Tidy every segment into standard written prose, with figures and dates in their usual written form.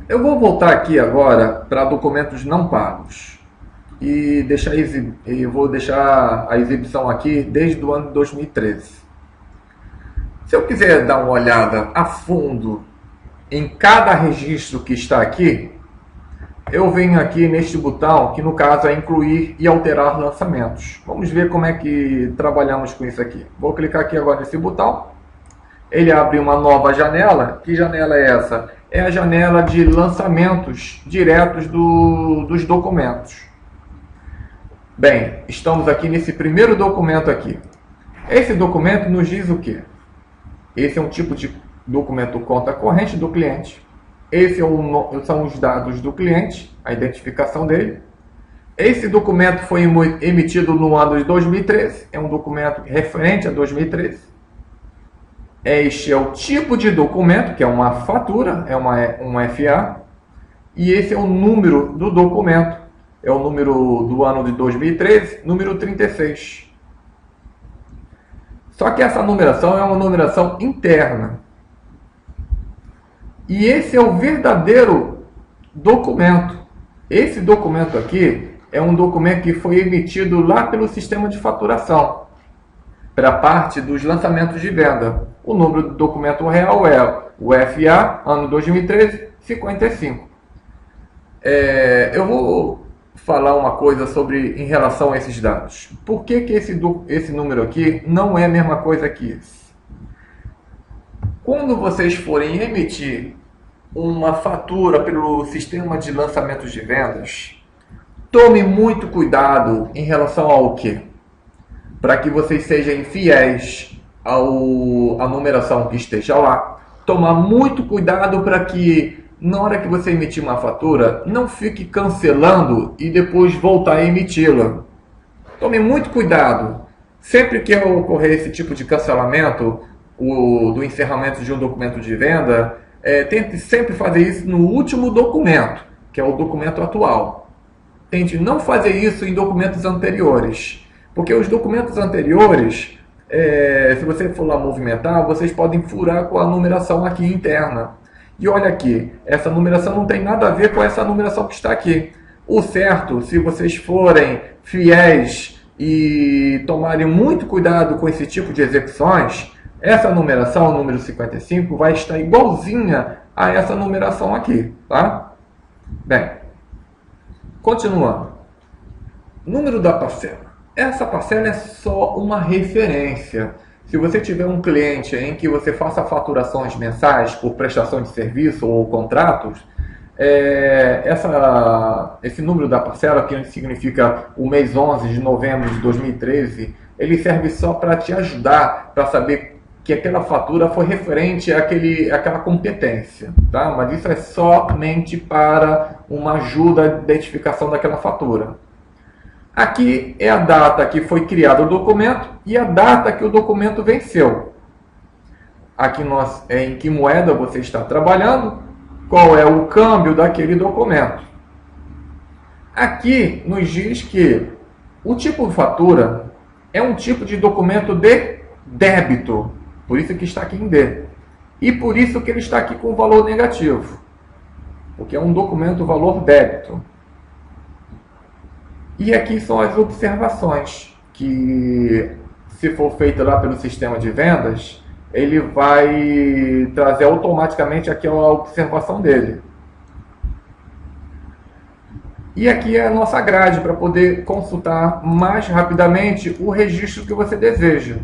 Eu vou voltar aqui agora para documentos não pagos e eu vou deixar a exibição aqui desde o ano de 2013. Se eu quiser dar uma olhada a fundo em cada registro que está aqui, eu venho aqui neste botão, que no caso é incluir e alterar lançamentos. Vamos ver como é que trabalhamos com isso aqui. Vou clicar aqui agora nesse botão. Ele abre uma nova janela. Que janela é essa? É a janela de lançamentos diretos dos documentos. Bem, estamos aqui nesse primeiro documento aqui. Esse documento nos diz o quê? Esse é um tipo de documento conta corrente do cliente. São os dados do cliente, a identificação dele. Esse documento foi emitido no ano de 2013, é um documento referente a 2013. Este é o tipo de documento, que é uma fatura, é um FA. E esse é o número do documento, é o número do ano de 2013, número 36. Só que essa numeração é uma numeração interna. E esse é o verdadeiro documento. Esse documento aqui é um documento que foi emitido lá pelo sistema de faturação, para a parte dos lançamentos de venda. O número do documento real é o FA, ano 2013, 55. Eu vou falar uma coisa em relação a esses dados. Por que esse número aqui não é a mesma coisa que esse? Quando vocês forem emitir uma fatura pelo sistema de lançamentos de vendas, tome muito cuidado em relação ao quê? Para que vocês sejam fiéis à numeração que esteja lá. Tomar muito cuidado para que, na hora que você emitir uma fatura, não fique cancelando e depois voltar a emiti-la. Tome muito cuidado. Sempre que ocorrer esse tipo de cancelamento, do encerramento de um documento de venda, tente sempre fazer isso no último documento, que é o documento atual. Tente não fazer isso em documentos anteriores, porque os documentos anteriores, se você for lá movimentar, vocês podem furar com a numeração aqui interna. E olha aqui, essa numeração não tem nada a ver com essa numeração que está aqui. O certo, se vocês forem fiéis e tomarem muito cuidado com esse tipo de execuções, essa numeração, o número 55, vai estar igualzinha a essa numeração aqui, tá? Bem, continuando. Número da parcela. Essa parcela é só uma referência. Se você tiver um cliente em que você faça faturações mensais por prestação de serviço ou contratos, esse número da parcela, que significa o mês 11 de novembro de 2013, ele serve só para te ajudar para saber que aquela fatura foi referente àquela competência, tá? Mas isso é somente para uma ajuda à identificação daquela fatura. Aqui é a data que foi criado o documento e a data que o documento venceu. Aqui em que moeda você está trabalhando, qual é o câmbio daquele documento. Aqui nos diz que o tipo de fatura é um tipo de documento de débito. Por isso que está aqui em D. E por isso que ele está aqui com valor negativo. Porque é um documento valor débito. E aqui são as observações, que se for feita lá pelo sistema de vendas, ele vai trazer automaticamente aqui a observação dele. E aqui é a nossa grade para poder consultar mais rapidamente o registro que você deseja.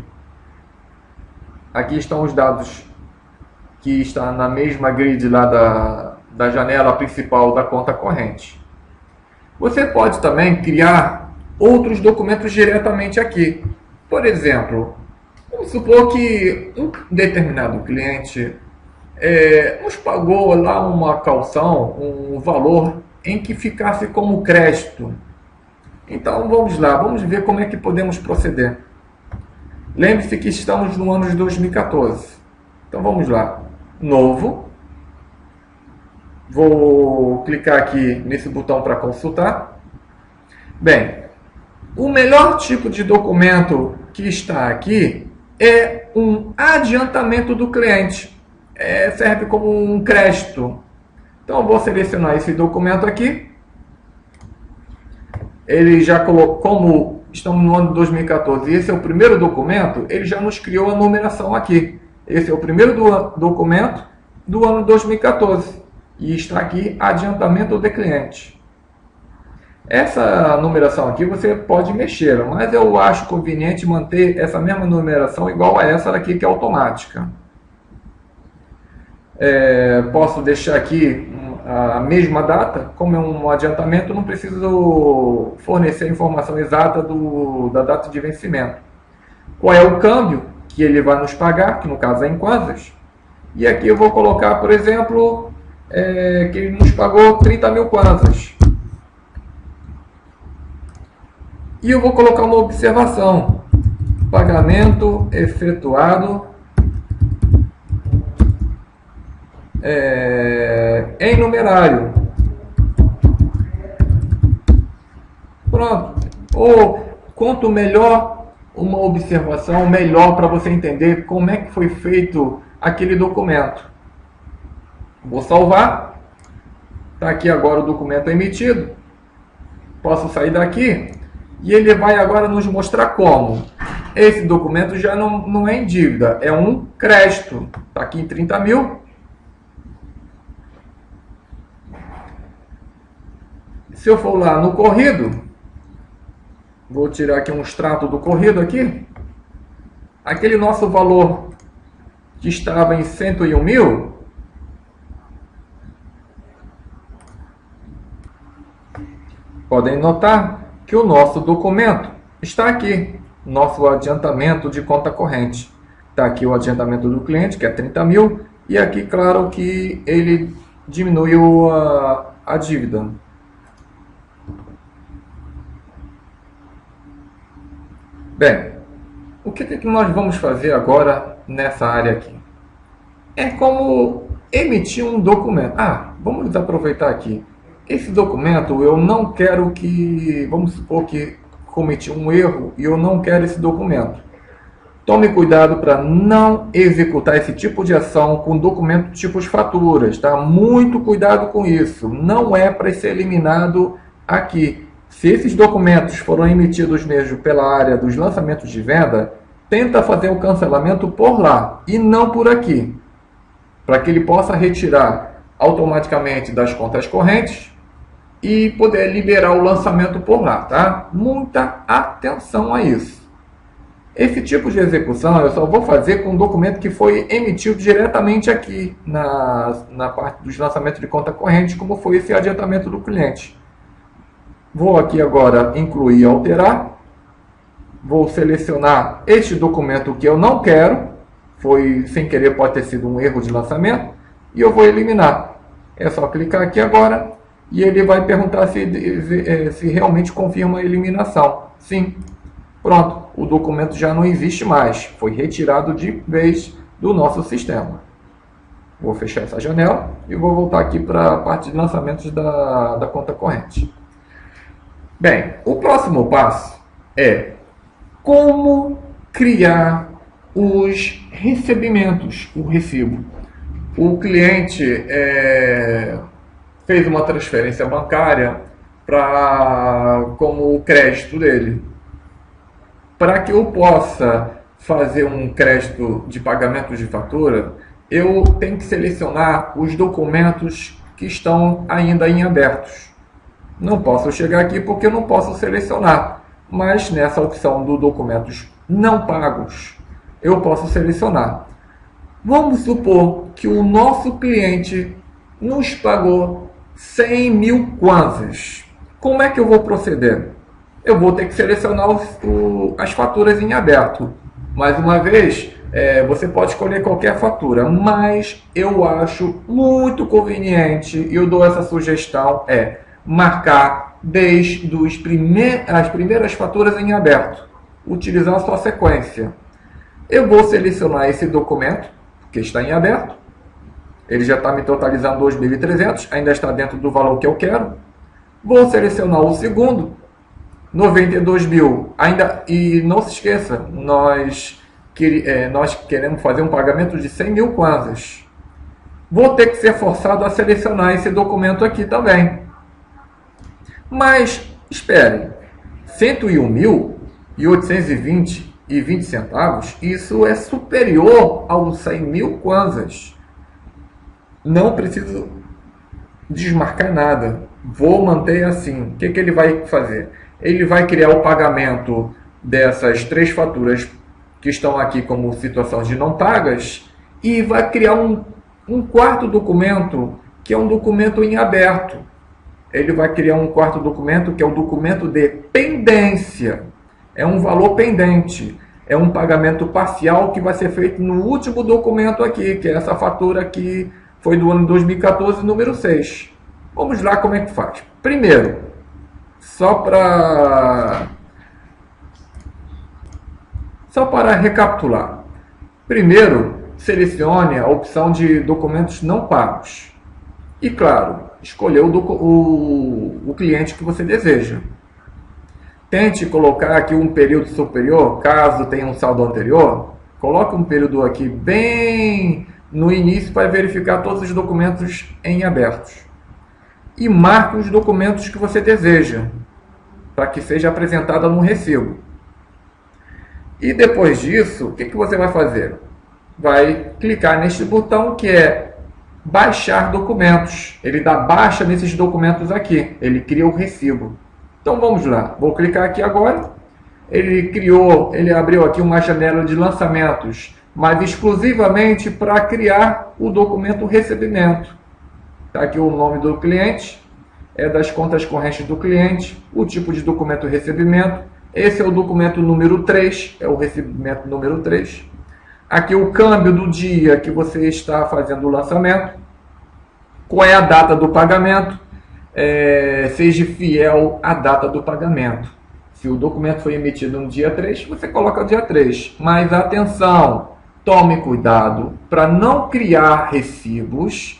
Aqui estão os dados que estão na mesma grid lá da janela principal da conta corrente. Você pode também criar outros documentos diretamente aqui. Por exemplo, vamos supor que um determinado cliente nos pagou lá uma calção, um valor em que ficasse como crédito. Então vamos lá, vamos ver como é que podemos proceder. Lembre-se que estamos no ano de 2014. Então vamos lá. Novo. Vou clicar aqui nesse botão para consultar. Bem, o melhor tipo de documento que está aqui é um adiantamento do cliente. Serve como um crédito. Então eu vou selecionar esse documento aqui. Ele já colocou, como estamos no ano de 2014 e esse é o primeiro documento, ele já nos criou a numeração aqui. Esse é o primeiro documento do ano 2014 e está aqui adiantamento de cliente. Essa numeração aqui você pode mexer, mas eu acho conveniente manter essa mesma numeração igual a essa daqui que é automática. Posso deixar aqui a mesma data, como é um adiantamento, não preciso fornecer a informação exata da data de vencimento. Qual é o câmbio que ele vai nos pagar, que no caso é em kwanzas. E aqui eu vou colocar, por exemplo, que ele nos pagou 30 mil kwanzas. E eu vou colocar uma observação. Pagamento efetuado em numerário. Pronto. Ou quanto melhor uma observação, melhor para você entender como é que foi feito aquele documento. Vou salvar. Está aqui agora o documento emitido. Posso sair daqui e ele vai agora nos mostrar como. Esse documento já não é em dívida, é um crédito. Está aqui em 30 mil. Se eu for lá no corrido, vou tirar aqui um extrato do corrido aqui. Aquele nosso valor que estava em 101 mil, podem notar que o nosso documento está aqui, nosso adiantamento de conta corrente. Está aqui o adiantamento do cliente, que é 30 mil, e aqui, claro, que ele diminuiu a dívida. Bem, o que nós vamos fazer agora nessa área aqui? É como emitir um documento. Vamos aproveitar aqui. Esse documento eu não quero que... Vamos supor que cometi um erro e eu não quero esse documento. Tome cuidado para não executar esse tipo de ação com documento tipos faturas, tá? Muito cuidado com isso. Não é para ser eliminado aqui. Se esses documentos foram emitidos mesmo pela área dos lançamentos de venda, tenta fazer o cancelamento por lá e não por aqui, para que ele possa retirar automaticamente das contas correntes e poder liberar o lançamento por lá, tá? Muita atenção a isso. Esse tipo de execução eu só vou fazer com um documento que foi emitido diretamente aqui na parte dos lançamentos de conta corrente, como foi esse adiantamento do cliente. Vou aqui agora incluir e alterar. Vou selecionar este documento que eu não quero. Foi sem querer, pode ter sido um erro de lançamento. E eu vou eliminar. É só clicar aqui agora e ele vai perguntar se realmente confirma a eliminação. Sim. Pronto. O documento já não existe mais. Foi retirado de vez do nosso sistema. Vou fechar essa janela e vou voltar aqui para a parte de lançamentos da conta corrente. Bem, o próximo passo é como criar os recebimentos, o recibo. O cliente fez uma transferência bancária como o crédito dele. Para que eu possa fazer um crédito de pagamento de fatura, eu tenho que selecionar os documentos que estão ainda em abertos. Não posso chegar aqui porque eu não posso selecionar, mas nessa opção do documentos não pagos, eu posso selecionar. Vamos supor que o nosso cliente nos pagou 100 mil kwanzas. Como é que eu vou proceder? Eu vou ter que selecionar as faturas em aberto. Mais uma vez, você pode escolher qualquer fatura, mas eu acho muito conveniente, e eu dou essa sugestão, marcar desde as primeiras faturas em aberto, utilizar a sua sequência. Eu vou selecionar esse documento, que está em aberto, ele já está me totalizando 2.300, ainda está dentro do valor que eu quero. Vou selecionar o segundo, 92 mil, e não se esqueça, nós queremos fazer um pagamento de 100 mil kwanzas. vou ter que ser forçado a selecionar esse documento aqui também. Mas, espere, 101.820,20 centavos, isso é superior aos 100 mil kwanzas. Não preciso desmarcar nada, vou manter assim. O que ele vai fazer? Ele vai criar o pagamento dessas 3 faturas que estão aqui como situação de não pagas e vai criar um quarto documento, que é um documento em aberto. Ele vai criar um quarto documento, que é o documento de pendência. É um valor pendente. É um pagamento parcial que vai ser feito no último documento aqui, que é essa fatura que foi do ano 2014, número 6. Vamos lá como é que faz. Primeiro, só para recapitular. Primeiro, selecione a opção de documentos não pagos. E, claro, escolher o cliente que você deseja. Tente colocar aqui um período superior, caso tenha um saldo anterior. Coloque um período aqui bem no início para verificar todos os documentos em abertos. E marque os documentos que você deseja, para que seja apresentada no recibo. E depois disso, o que você vai fazer? Vai clicar neste botão que é baixar documentos. Ele dá baixa nesses documentos aqui. Ele cria o recibo. Então vamos lá. Vou clicar aqui agora. Ele abriu aqui uma janela de lançamentos, mas exclusivamente para criar o documento recebimento. Está aqui o nome do cliente, é das contas correntes do cliente, o tipo de documento recebimento. Esse é o documento número 3, é o recebimento número 3. Aqui o câmbio do dia que você está fazendo o lançamento. Qual é a data do pagamento? Seja fiel à data do pagamento. Se o documento foi emitido no dia 3, você coloca o dia 3. Mas atenção, tome cuidado para não criar recibos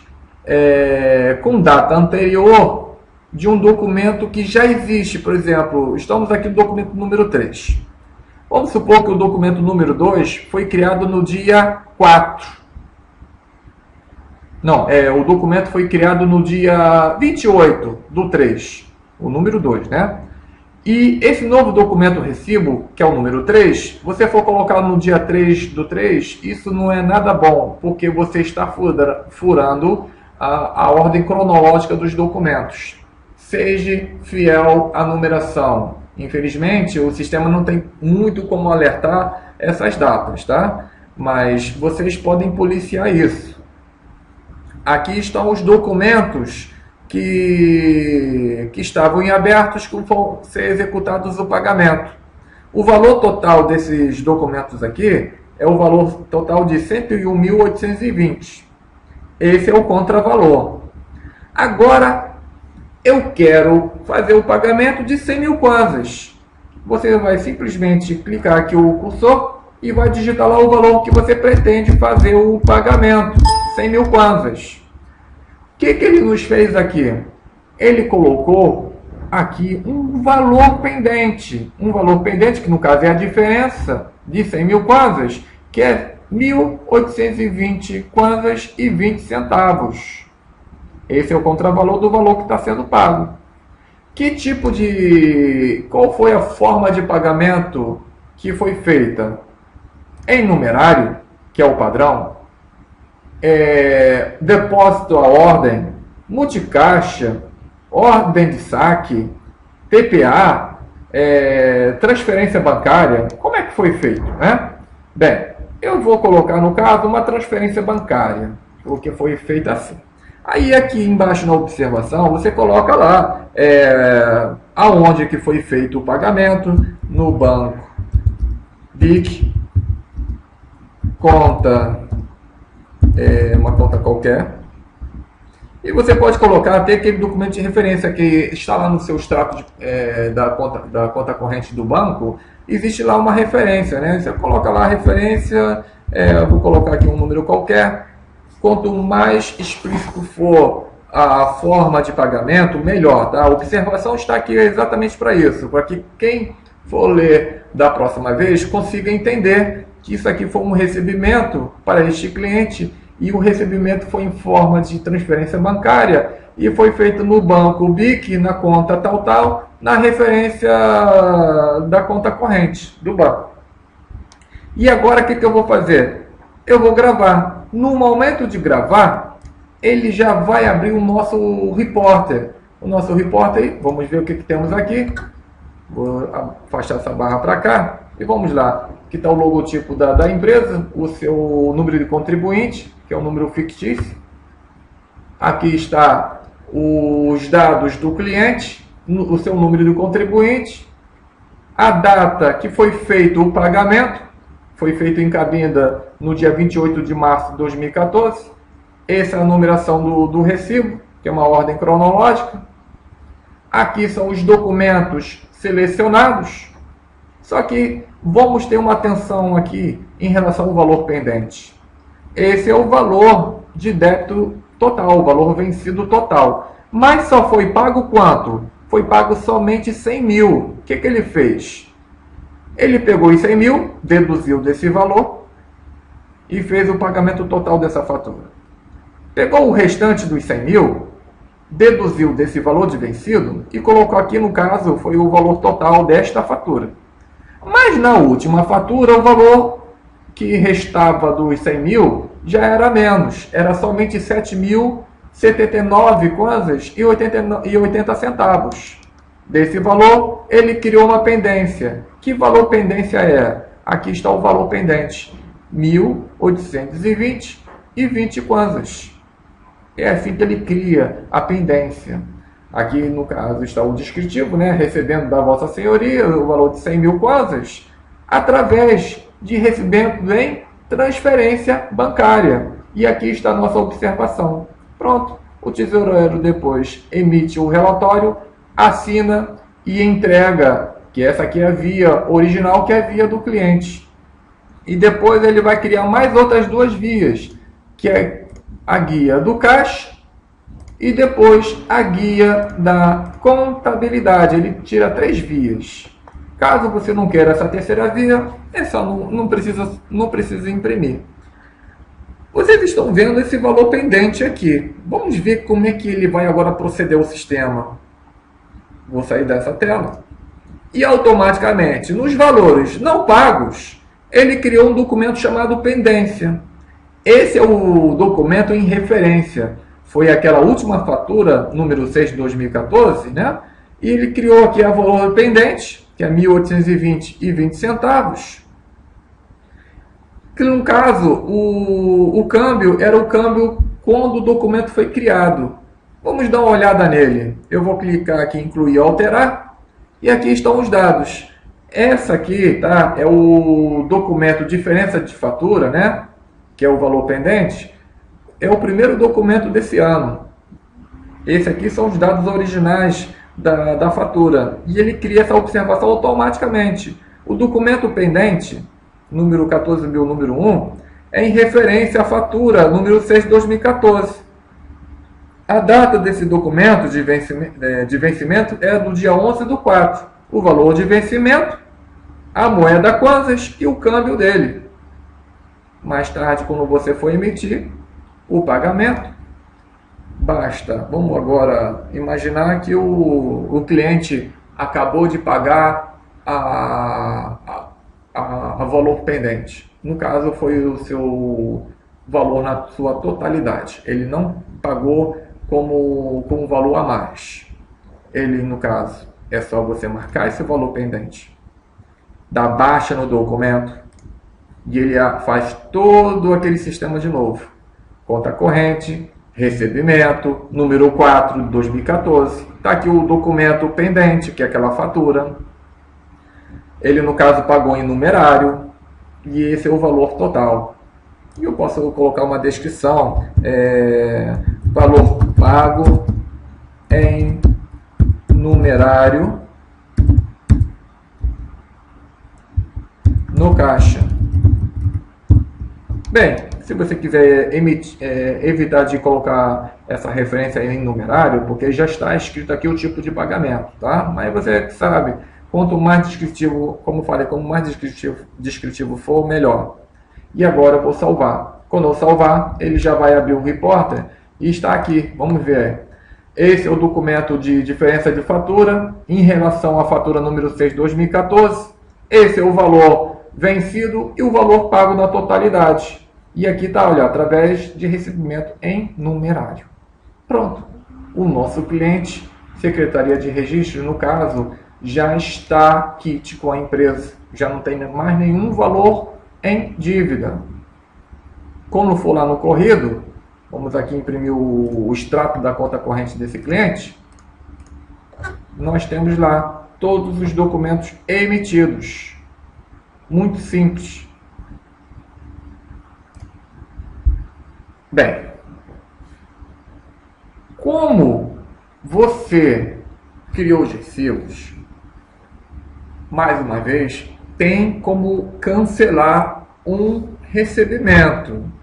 com data anterior de um documento que já existe. Por exemplo, estamos aqui no documento número 3. Vamos supor que o documento número 2 foi criado no dia 4. Não, o documento foi criado no dia 28 do 3, o número 2, né? E esse novo documento recibo, que é o número 3, você for colocar no dia 3 do 3, isso não é nada bom, porque você está furando a ordem cronológica dos documentos. Seja fiel à numeração. Infelizmente, o sistema não tem muito como alertar essas datas, tá? Mas vocês podem policiar isso. Aqui estão os documentos que estavam em abertos, que vão ser executados o pagamento. O valor total desses documentos aqui é o valor total de 101.820. Esse é o contravalor. Agora, eu quero fazer o pagamento de 100 mil kwanzas. Você vai simplesmente clicar aqui o cursor e vai digitar lá o valor que você pretende fazer o pagamento, 100 mil kwanzas. O que ele nos fez aqui? Ele colocou aqui um valor pendente. Um valor pendente, que no caso é a diferença de 100 mil kwanzas, que é 1.820 kwanzas e 20 centavos. Esse é o contravalor do valor que está sendo pago. Qual foi a forma de pagamento que foi feita? Em numerário, que é o padrão, depósito à ordem, multicaixa, ordem de saque, TPA, transferência bancária. Como é que foi feito, né? Bem, eu vou colocar no caso uma transferência bancária, porque foi feita assim. Aí aqui embaixo na observação você coloca lá aonde que foi feito o pagamento, no banco BIC, conta, uma conta qualquer. E você pode colocar até aquele documento de referência que está lá no seu extrato da conta corrente do banco. Existe lá uma referência, né? Você coloca lá a referência, eu vou colocar aqui um número qualquer. Quanto mais explícito for a forma de pagamento, melhor. Tá? A observação está aqui exatamente para isso, para que quem for ler da próxima vez consiga entender que isso aqui foi um recebimento para este cliente e o recebimento foi em forma de transferência bancária e foi feito no banco BIC, na conta tal, na referência da conta corrente do banco. E agora o que eu vou fazer? Eu vou gravar. No momento de gravar, ele já vai abrir o nosso reporter. O nosso reporter, vamos ver o que temos aqui. Vou afastar essa barra para cá e vamos lá. Aqui está o logotipo da empresa, o seu número de contribuinte, que é um número fictício. Aqui está os dados do cliente, o seu número de contribuinte, a data que foi feito o pagamento, foi feito em Cabinda no dia 28 de março de 2014. Essa é a numeração do recibo, que é uma ordem cronológica. Aqui são os documentos selecionados. Só que vamos ter uma atenção aqui em relação ao valor pendente. Esse é o valor de débito total, o valor vencido total. Mas só foi pago quanto? Foi pago somente 100 mil. O que ele fez? Ele pegou os 100 mil, deduziu desse valor e fez o pagamento total dessa fatura. Pegou o restante dos 100 mil, deduziu desse valor de vencido e colocou aqui, no caso, foi o valor total desta fatura. Mas na última fatura, o valor que restava dos 100 mil já era menos. Era somente 7.079 kwanzas e 80 centavos. Desse valor, ele criou uma pendência. Que valor pendência é? Aqui está o valor pendente. 1.820 kwanzas. É assim que ele cria a pendência. Aqui, no caso, está o descritivo, né? Recebendo da Vossa Senhoria o valor de 100 mil kwanzas através de recebimento em transferência bancária. E aqui está a nossa observação. Pronto. O tesoureiro depois emite o relatório, assina e entrega, que essa aqui é a via original, que é a via do cliente. E depois ele vai criar mais outras duas vias, que é a guia do caixa e depois a guia da contabilidade. Ele tira 3 vias. Caso você não queira essa terceira via, é só não precisa imprimir. Vocês estão vendo esse valor pendente aqui. Vamos ver como é que ele vai agora proceder o sistema. Vou sair dessa tela. E automaticamente, nos valores não pagos, ele criou um documento chamado pendência. Esse é o documento em referência. Foi aquela última fatura, número 6 de 2014, né? E ele criou aqui a valor pendente, que é 1.820,20 centavos. Que no caso, o câmbio era o câmbio quando o documento foi criado. Vamos dar uma olhada nele. Eu vou clicar aqui em incluir e alterar. E aqui estão os dados. Essa aqui, tá, é o documento diferença de fatura, né? Que é o valor pendente. É o primeiro documento desse ano. Esse aqui são os dados originais da fatura. E ele cria essa observação automaticamente. O documento pendente, número 14.000, número 1, é em referência à fatura número 6 de 2014. A data desse documento de vencimento é do dia 11/4. O valor de vencimento, a moeda kwanzas e o câmbio dele. Mais tarde, quando você for emitir o pagamento, basta, vamos agora imaginar que o cliente acabou de pagar a valor pendente. No caso, foi o seu valor na sua totalidade. Ele não pagou com um valor a mais. Ele, no caso, é só você marcar esse valor pendente, dá baixa no documento e ele faz todo aquele sistema de novo. Conta corrente, recebimento, número 4 de 2014. Está aqui o documento pendente, que é aquela fatura. Ele, no caso, pagou em numerário e esse é o valor total. E eu posso colocar uma descrição, valor pago em numerário no caixa. Bem, se você quiser evitar de colocar essa referência em numerário, porque já está escrito aqui o tipo de pagamento, tá? Mas você sabe, quanto mais descritivo, como falei, quanto mais descritivo for, melhor. E agora eu vou salvar. Quando eu salvar, ele já vai abrir o Reporter e está aqui. Vamos ver. Esse é o documento de diferença de fatura em relação à fatura número 6 de 2014. Esse é o valor vencido e o valor pago na totalidade. E aqui está, olha, através de recebimento em numerário. Pronto. O nosso cliente, Secretaria de Registro, no caso, já está quite com a empresa. Já não tem mais nenhum valor em dívida. Quando for lá no corrido, vamos aqui imprimir o extrato da conta corrente desse cliente. Nós temos lá todos os documentos emitidos. Muito simples. Bem, como você criou os recibos, mais uma vez, tem como cancelar um recebimento.